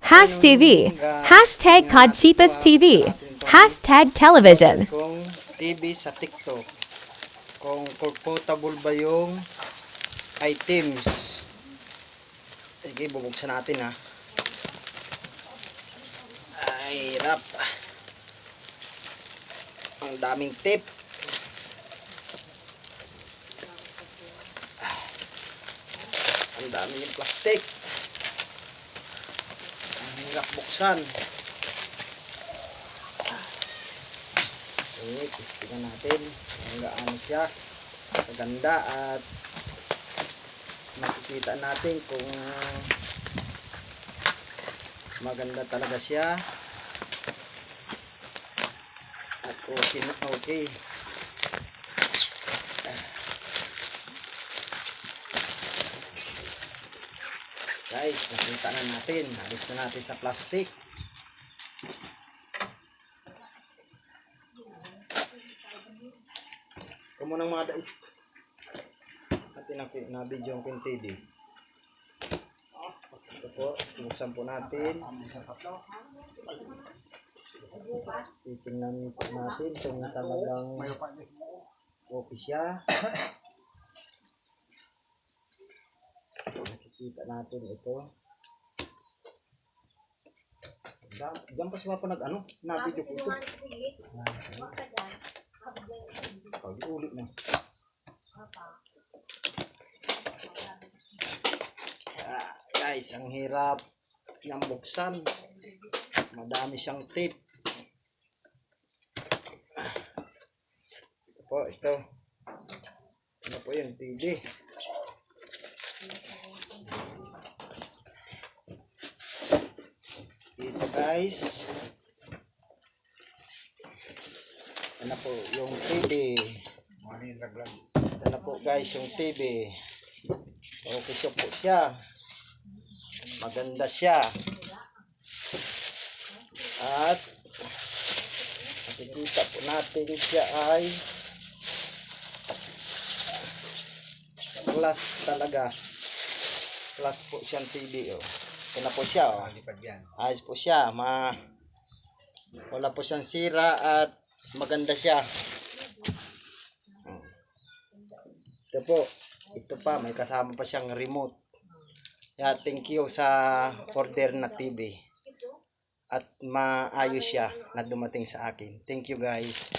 Hash TV. Hashtag Conchipas TV. Hashtag television. Kung TV sa TikTok. Kung comfortable ba yung items. Sige, bubuksan natin ha. Ay, hirap. Ang daming tip. Ang dami yung plastic. Ang hirap buksan. Okay, testingan natin kung gaano siya kaganda at makikita natin kung maganda talaga siya at okay. Guys, nakita na natin. Alis na natin sa plastic. Kumunang mga guys. Atin na video yung TV. Ito po, buksan po natin. Titingnan po natin kung talagang okay siya. Nakikita natin ito. Diyan pa siya pa na-video ko ito. Ulit na. Guys, ang hirap niyang buksan. Madami siyang tape. Ito po, ito. Ano po yun? TV. Ito guys. Ano po yung TV. Ito na po guys yung TV. Okay siya po siya. Maganda siya. At makikita po natin siya ay class talaga. Class po siyang TV. Oh. Ito na po siya. Oh. Ayos po siya. Wala po siyang sira at maganda siya. Ito po. Ito pa. May kasama pa siyang remote. Yeah, thank you sa order na TV. At maayos siya na dumating sa akin. Thank you guys.